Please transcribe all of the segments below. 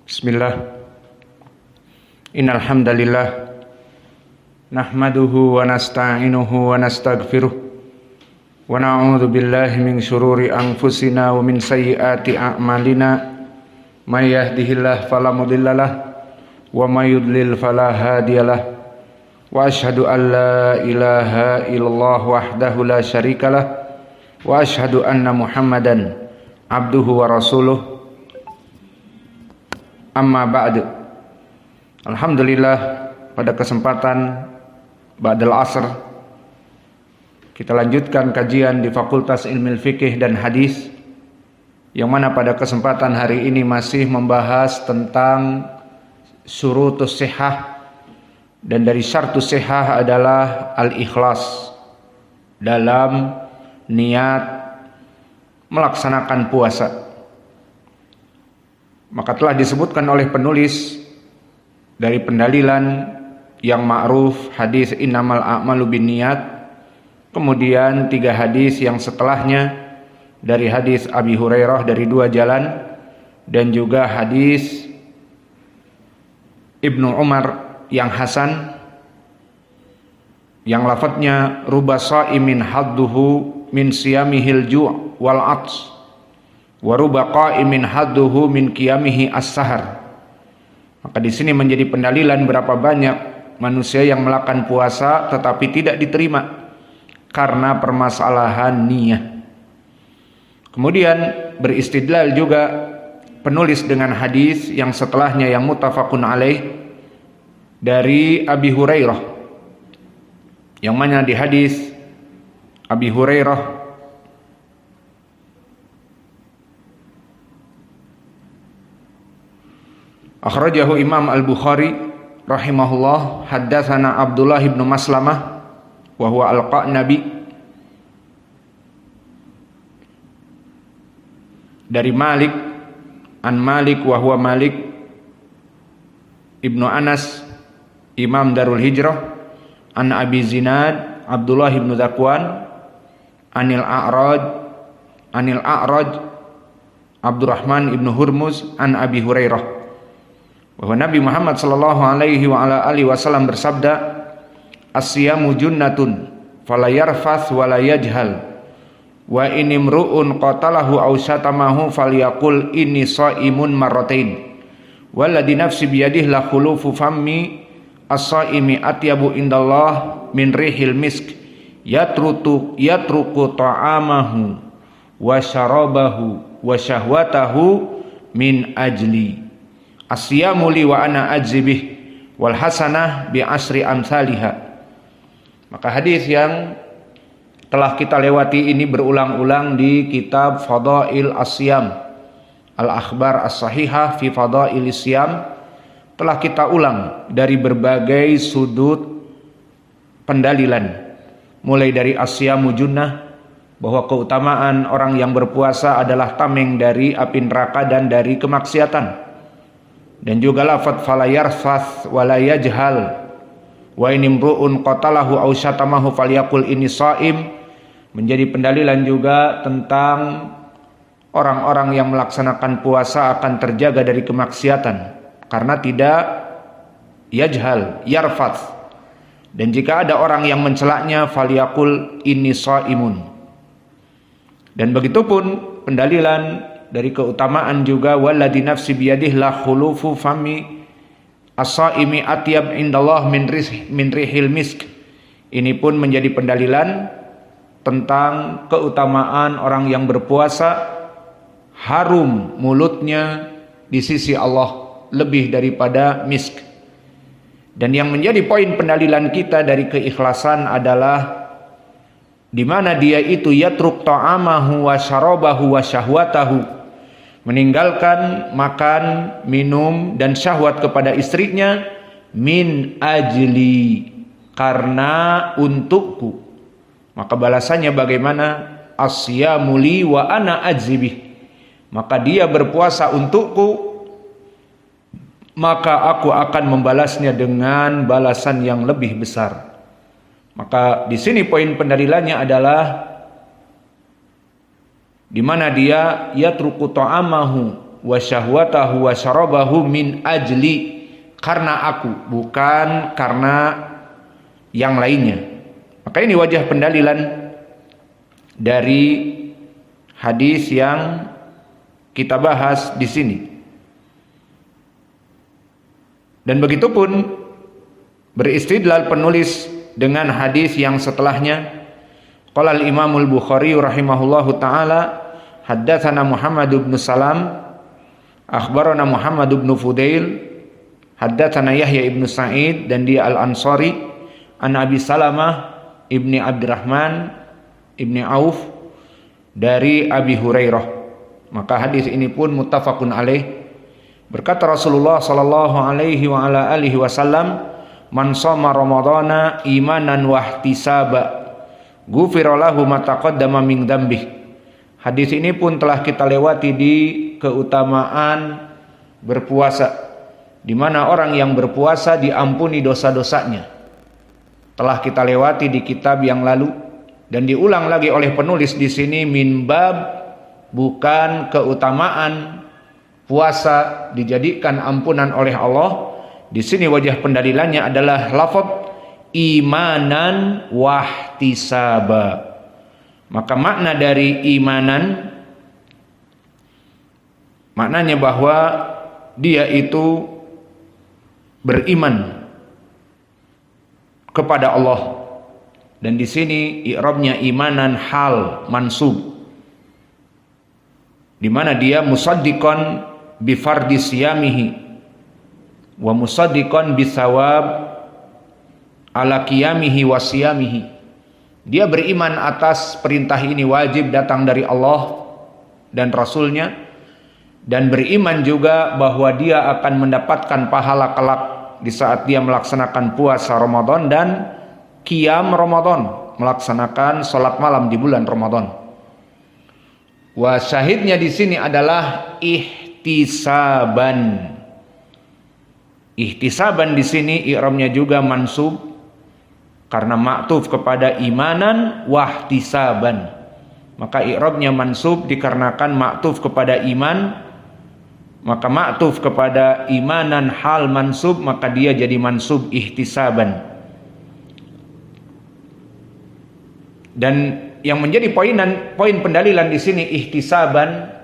Bismillah. Innal hamdalillah nahmaduhu wa nasta'inuhu wa nastaghfiruh wa na'udzu billahi min syururi anfusina wa min sayyiati a'malina may yahdihillahu fala mudhillalah wa may yudlil fala hadiyalah wa asyhadu an la ilaha illallah wahdahu la syarikalah wa asyhadu anna Muhammadan abduhu wa rasuluh. Amma ba'du. Alhamdulillah, pada kesempatan ba'dal asr kita lanjutkan kajian di Fakultas Ilmu Fikih dan Hadis, yang mana pada kesempatan hari ini masih membahas tentang syurutus sihah, dan dari syartus sihah adalah al-ikhlas dalam niat melaksanakan puasa. Maka telah disebutkan oleh penulis dari pendalilan yang ma'ruf hadis innamal a'malu binniyat, kemudian 3 hadis yang setelahnya dari hadis Abi Hurairah dari 2 jalan, dan juga hadis Ibnu Umar yang hasan yang lafadznya ruba sha'imin hadduhu min siyamihil ju' wal 'atsy wa ruba qa'imin hadduhu min qiyamihi as-sahar. Maka di sini menjadi pendalilan berapa banyak manusia yang melakukan puasa tetapi tidak diterima karena permasalahan niyah. Kemudian beristidlal juga penulis dengan hadis yang setelahnya yang muttafaqun alaih dari Abi Hurairah, yang mana di hadis Abi Hurairah akhrajahu Imam Al-Bukhari rahimahullah, haddatsana Abdullah bin Maslamah wa huwa al-Qanabi dari Malik an Malik wa huwa Malik Ibnu Anas Imam Darul Hijrah an Abi Zinad Abdullah bin Zakwan anil A'raj Abdurrahman ibnu Hurmuz an Abi Hurairah bahwa Nabi Muhammad sallallahu alaihi wa ala alihi wasallam bersabda, as-siyamu junnatun fala yarfath wa la yajhal wa in imru'un qatalahu aw syatamahu falyaqul inni shaimun marratain walladhi nafsi biyadihi la khulufu fammi as-saimi atyabu indallah min rihil misk yatruku ta'amahu wa syarabahu wa syahwatahu min ajli asyamu li wa ana ajzibih wal hasanah bi asri amsalihha. Maka hadis yang telah kita lewati ini berulang-ulang di kitab Fadail Asyam, Al-Akhbar As-Sahihah fi Fadail Asyam, telah kita ulang dari berbagai sudut pendalilan, mulai dari asyamu junnah, bahwa keutamaan orang yang berpuasa adalah tameng dari api neraka dan dari kemaksiatan. Dan juga lafadz fala yarfath wa la yajhal wa in imru'un qatalahu aw syatamahu falyaqul inni shaim, menjadi pendalilan juga tentang orang-orang yang melaksanakan puasa akan terjaga dari kemaksiatan karena tidak yajhal, yarfath. Dan jika ada orang yang mencelaknya falyaqul inni shaimun. Dan begitupun pendalilan dari keutamaan juga walladzi nafsi biyadihi la khulufu fami as-saimi atyab indallah min rihil misk. Ini pun menjadi pendalilan tentang keutamaan orang yang berpuasa, harum mulutnya di sisi Allah lebih daripada misk. Dan yang menjadi poin pendalilan kita dari keikhlasan adalah di mana dia itu yatruk ta'amahu wa syarabahu wa syahwatahu, meninggalkan makan, minum dan syahwat kepada istrinya, min ajli, karena untukku. Maka balasannya bagaimana? Asyamu li wa ana ajzibih. Maka dia berpuasa untukku, maka aku akan membalasnya dengan balasan yang lebih besar. Maka di sini poin pendalilannya adalah di mana dia yatruku ta'amahu wa syahwatahu wa syarabahu min ajli, karena aku, bukan karena yang lainnya. Maka ini wajah pendalilan dari hadis yang kita bahas di sini. Dan begitu pun beristidlal penulis dengan hadis yang setelahnya. Qala al-Imam al-Bukhari rahimahullahu taala, haddatsana Muhammad bin Salam, akhbarana Muhammad bin Fudail, haddatsana Yahya ibn Sa'id, dan dia al-Ansari, an Abi Salamah ibni Abdurrahman ibni Auf, dari Abi Hurairah. Maka hadis ini pun muttafaqun alaih. Berkata Rasulullah sallallahu alaihi wa ala alihi wasallam, man shoma ramadhana imanan wa ihtisaba ghufira lahu ma taqaddama min dzambih. Hadis ini pun telah kita lewati di keutamaan berpuasa, di mana orang yang berpuasa diampuni dosa-dosanya. Telah kita lewati di kitab yang lalu dan diulang lagi oleh penulis di sini, min bab, bukan keutamaan puasa dijadikan ampunan oleh Allah. Di sini wajah pendalilannya adalah lafaz imanan wahtisaba. Maka makna dari imanan, maknanya bahwa dia itu beriman kepada Allah. Dan di sini i'rabnya imanan hal mansub, di mana dia musaddiqan bi fardhi siyamihi wa musaddiqan bi thawab ala qiyamihi wa siyamihi. Dia beriman atas perintah ini wajib datang dari Allah dan Rasulnya, dan beriman juga bahwa dia akan mendapatkan pahala kelak di saat dia melaksanakan puasa Ramadan dan qiyam Ramadan, melaksanakan salat malam di bulan Ramadan. Wa syahidnya di sini adalah ihtisaban. Ihtisaban di sini i'rabnya juga mansub karena ma'tuf kepada imanan wahtisaban. Maka i'rabnya mansub dikarenakan ma'tuf kepada iman, maka ma'tuf kepada imanan hal mansub, maka dia jadi mansub ihtisaban. Dan yang menjadi poin pendalilan di sini ihtisaban,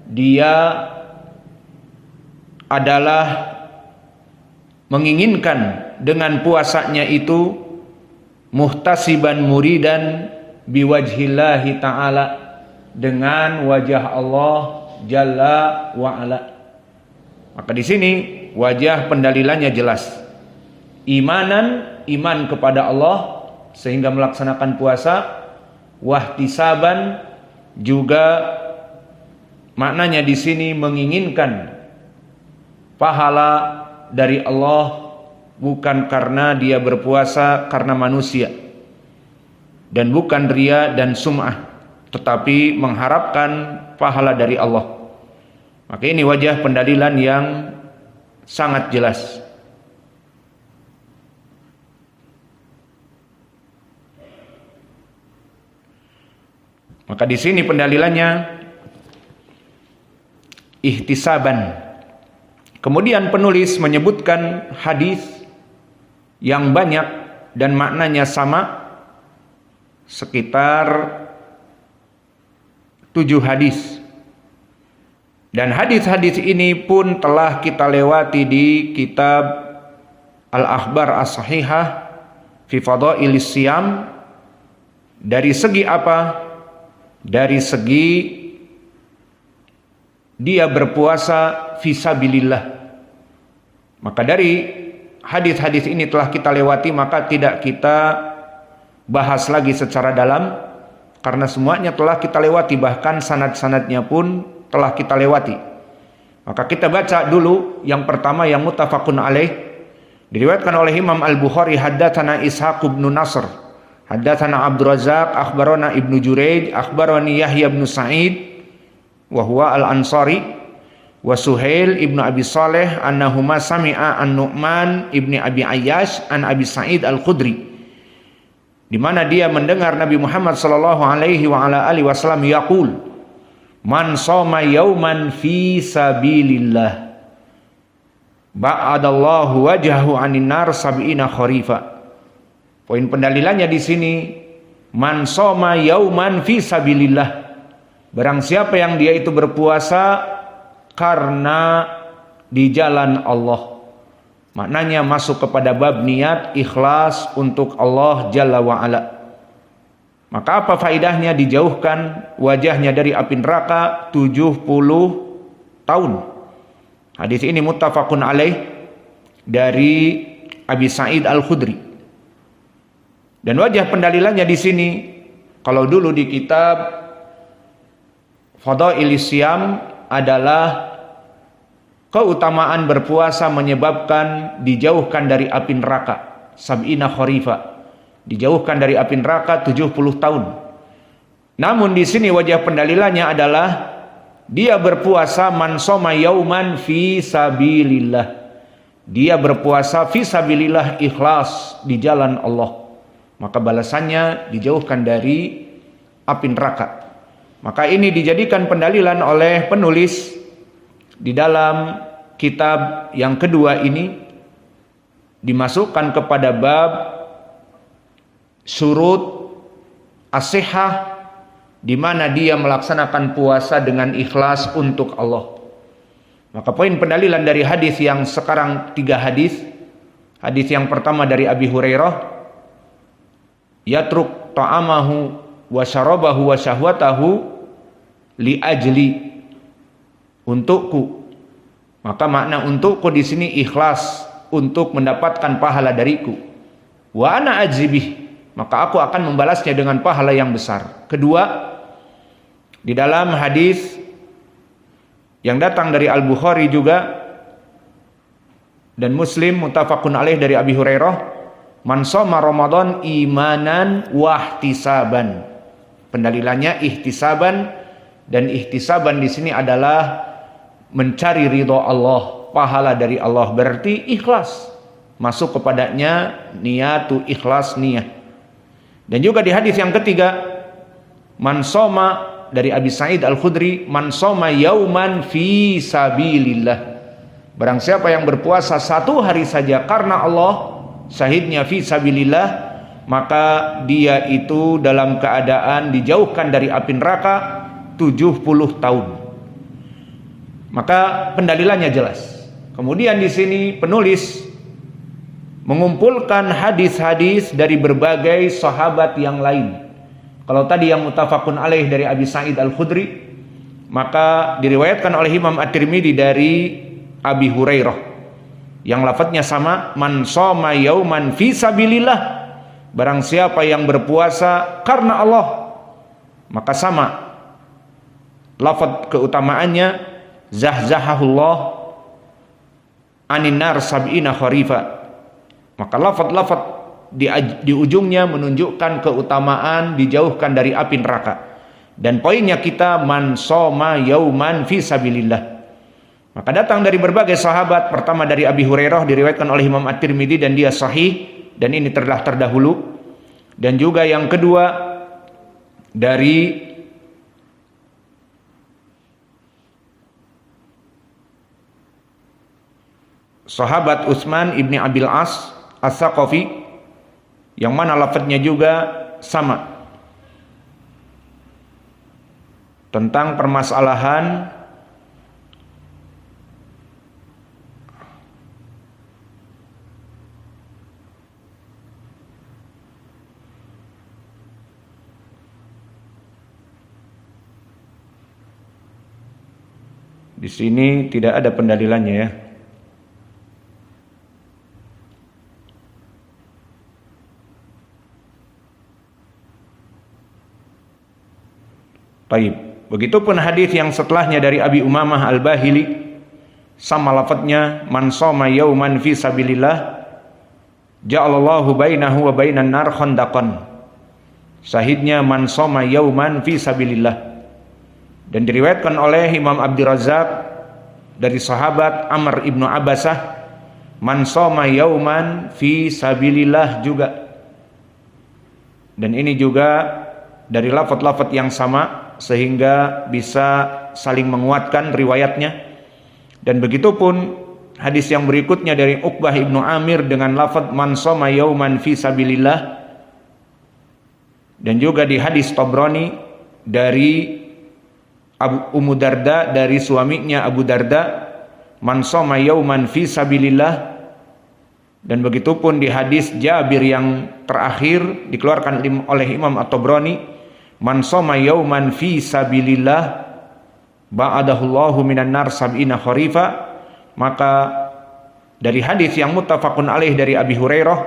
dia adalah menginginkan dengan puasanya itu muhtasiban muridan biwajhillahi ta'ala, dengan wajah Allah Jalla wa ala. Maka di sini wajah pendalilannya jelas. Iman kepada Allah sehingga melaksanakan puasa, wahtisaban juga maknanya di sini menginginkan pahala dari Allah, bukan karena dia berpuasa karena manusia, dan bukan ria dan sum'ah, tetapi mengharapkan pahala dari Allah. Maka ini wajah pendalilan yang sangat jelas. Maka di sini pendalilannya ihtisaban. Kemudian penulis menyebutkan hadis yang banyak dan maknanya sama, sekitar 7 hadis. Dan hadis-hadis ini pun telah kita lewati di kitab Al-Akhbar As-Sahihah fi Fadailis Siyam. Dari segi apa? Dari segi dia berpuasa fisabilillah. Maka dari hadis-hadis ini telah kita lewati, maka tidak kita bahas lagi secara dalam, karena semuanya telah kita lewati, bahkan sanad-sanadnya pun telah kita lewati. Maka kita baca dulu yang pertama yang muttafaqun alaih, diriwayatkan oleh Imam Al-Bukhari, haddatsana Ishaq bin Nasr, haddatsana Abdur Razzaq, akhbarana Ibnu Juraij, akhbarani Yahya bin Sa'id wa huwa Al-Ansari, wa Suhail ibnu Abi Saleh annahuma sami'a an-Nu'man ibni Abi Ayyash an Abi Sa'id Al-Khudri, di mana dia mendengar Nabi Muhammad sallallahu alaihi wa ala alihi wasallam yaqul, Man shoma yauman fi sabilillah ba'adallahu wajhahu 'anin nar sab'ina kharifa. Poin pendalilannya di sini, man shoma yauman fi sabilillah. Barang siapa yang dia itu berpuasa karena di jalan Allah. Maknanya masuk kepada bab niat ikhlas untuk Allah Jalla wa Ala. Maka apa faidahnya dijauhkan wajahnya dari api neraka 70 tahun. Hadis ini muttafaqun alaih dari Abi Sa'id Al-Khudri. Dan wajah pendalilannya di sini, kalau dulu di kitab Fadailis Siyam adalah keutamaan berpuasa menyebabkan dijauhkan dari api neraka sab'ina kharifa. Dijauhkan dari api neraka 70 tahun. Namun di sini wajah pendalilannya adalah dia berpuasa man shoma yauman fi sabilillah. Dia berpuasa fi sabilillah ikhlas di jalan Allah. Maka balasannya dijauhkan dari api neraka. Maka ini dijadikan pendalilan oleh penulis di dalam kitab yang kedua ini, dimasukkan kepada bab surut as-sihah, di mana dia melaksanakan puasa dengan ikhlas untuk Allah. Maka poin pendalilan dari hadis yang sekarang 3 hadis. Hadis yang pertama dari Abi Hurairah, yatruk ta'amahu wa syarabahu wa syahwatahu li ajli, untukku. Maka makna untukku di sini ikhlas untuk mendapatkan pahala dariku. Wa ana ajzibih, maka aku akan membalasnya dengan pahala yang besar. Kedua, di dalam hadis yang datang dari Al-Bukhari juga dan Muslim muttafaqun alaih dari Abi Hurairah, man shoma Ramadan imanan wa ihtisaban. Pendalilannya ihtisaban, dan ihtisaban di sini adalah mencari ridho Allah, pahala dari Allah, berarti ikhlas. Masuk kepadanya niyatu ikhlas niyah. Dan juga di hadis yang ketiga, man shoma dari Abi Sa'id Al-Khudri, man shoma yauman fi sabilillah. Barang siapa yang berpuasa 1 hari saja karena Allah, syahidnya fi sabilillah, maka dia itu dalam keadaan dijauhkan dari api neraka 70 tahun. Maka pendalilannya jelas. Kemudian di sini penulis mengumpulkan hadis-hadis dari berbagai sahabat yang lain. Kalau tadi yang muttafaqun alaih dari Abi Sa'id Al-Khudri, maka diriwayatkan oleh Imam At-Tirmidzi dari Abi Hurairah yang lafadznya sama, man shoma yauman fi sabilillah. Barang siapa yang berpuasa karena Allah, maka sama lafadz keutamaannya, zahzahahullah anin nar sab'ina kharifa. Maka lafadz-lafadz di ujungnya menunjukkan keutamaan dijauhkan dari api neraka. Dan poinnya kita man shoma yauman fi sabilillah. Maka datang dari berbagai sahabat. Pertama dari Abi Hurairah, diriwayatkan oleh Imam At-Tirmidzi dan dia sahih, dan ini telah terdahulu. Dan juga yang kedua dari sahabat Utsman ibni Abil As As-Saqafi, yang mana lafadznya juga sama tentang permasalahan di sini tidak ada pendalilannya ya. Baik, begitupun hadis yang setelahnya dari Abi Umamah Al-Bahili, sama lafadznya, man shoma yauman fi sabilillah ja'alallahu bainahu wa bainan nar khandaqan. Syahidnya man shoma yauman fi sabilillah. Dan diriwayatkan oleh Imam Abdur Razzaq dari sahabat Amr ibnu Abbasah, man shoma yauman fi sabilillah juga. Dan ini juga dari lafadz-lafadz yang sama, sehingga bisa saling menguatkan riwayatnya. Dan begitu pun hadis yang berikutnya dari Uqbah ibnu Amir dengan lafaz man shoma yauman fi sabilillah, dan juga di hadis Tabrani dari Ummu Darda dari suaminya Abu Darda, man shoma yauman fi sabilillah. Dan begitu pun di hadis Jabir yang terakhir dikeluarkan oleh Imam At-Tabrani, man shoma yauman fi sabilillah ba'adahullahu minan nar sab'ina kharifa. Maka dari hadis yang muttafaqun alaih dari Abi Hurairah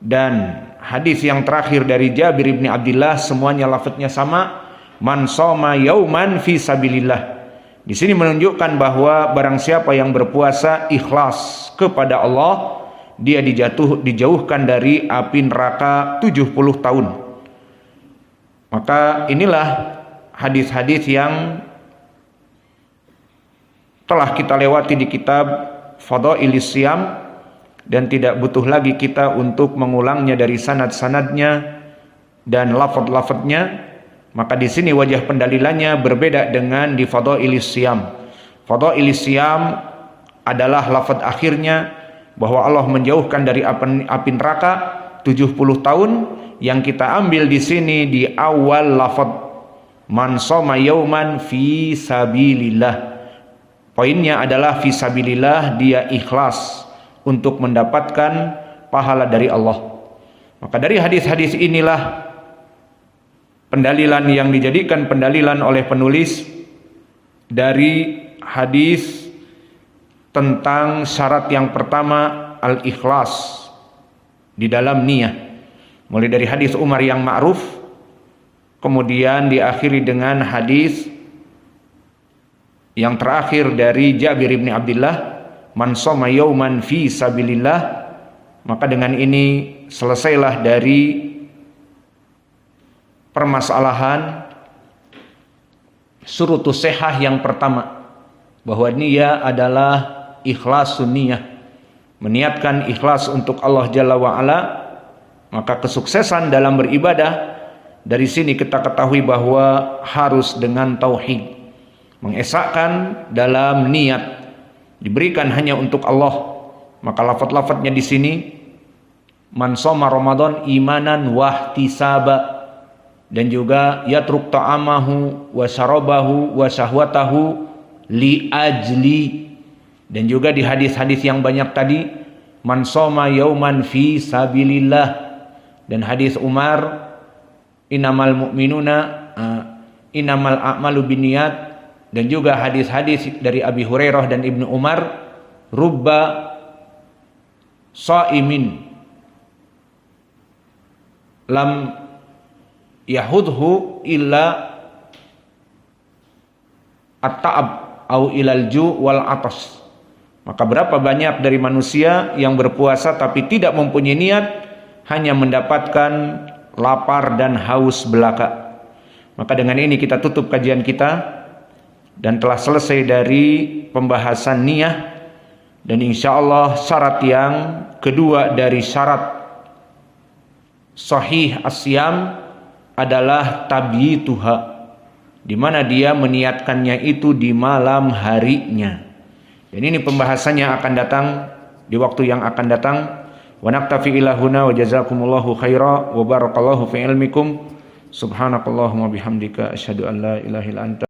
dan hadis yang terakhir dari Jabir ibn Abdullah, semuanya lafadznya sama, man shoma yauman fi sabilillah. Di sini menunjukkan bahwa barang siapa yang berpuasa ikhlas kepada Allah, dia dijauhkan dari api neraka 70 tahun. Maka inilah hadis-hadis yang telah kita lewati di kitab Fadailis Shiyam, dan tidak butuh lagi kita untuk mengulangnya dari sanad-sanadnya dan lafaz-lafaznya. Maka di sini wajah pendalilannya berbeda dengan di Fadailis Shiyam. Fadailis Shiyam adalah lafaz akhirnya bahwa Allah menjauhkan dari api neraka 70 tahun. Yang kita ambil di sini di awal lafaz man shoma yauman fi sabilillah. Poinnya adalah fi sabilillah, dia ikhlas untuk mendapatkan pahala dari Allah. Maka dari hadis-hadis inilah pendalilan yang dijadikan pendalilan oleh penulis dari hadis tentang syarat yang pertama al-ikhlas di dalam niyah, mulai dari hadis Umar yang ma'ruf, kemudian diakhiri dengan hadis yang terakhir dari Jabir bin Abdullah, man shoma yauman fi sabilillah. Maka dengan ini selesailah dari permasalahan syurutus shihah yang pertama, bahwa niyah adalah ikhlasun niyah, meniatkan ikhlas untuk Allah Jalla wa'ala. Maka kesuksesan dalam beribadah dari sini kita ketahui bahwa harus dengan tauhid, mengesahkan dalam niat, diberikan hanya untuk Allah. Maka lafaz-lafaznya di sini man shoma Ramadan imanan wahtisaba, dan juga yatruk ta'amahu wa syarabahu wa syahwatahu li ajli. Dan juga di hadis-hadis yang banyak tadi, man shoma yauman fi sabilillah, dan hadis Umar innamal mu'minuna innamal a'malu binniyat, dan juga hadis-hadis dari Abi Hurairah dan Ibnu Umar, rubba shaimin lam yahudhu illa at-ta'ab au ilal ju wal atas. Maka berapa banyak dari manusia yang berpuasa tapi tidak mempunyai niat, hanya mendapatkan lapar dan haus belaka. Maka dengan ini kita tutup kajian kita dan telah selesai dari pembahasan niyah. Dan insya Allah syarat yang kedua dari syarat sahih as-siyam adalah tabyituha, di mana dia meniatkannya itu di malam harinya. Dan ini pembahasannya akan datang di waktu yang akan datang. Wa naktafi ila huna wa jazakumullahu khaira wa barakallahu fi ilmikum. Subhanakallahumma bihamdika asyhadu an la ilaha illa anta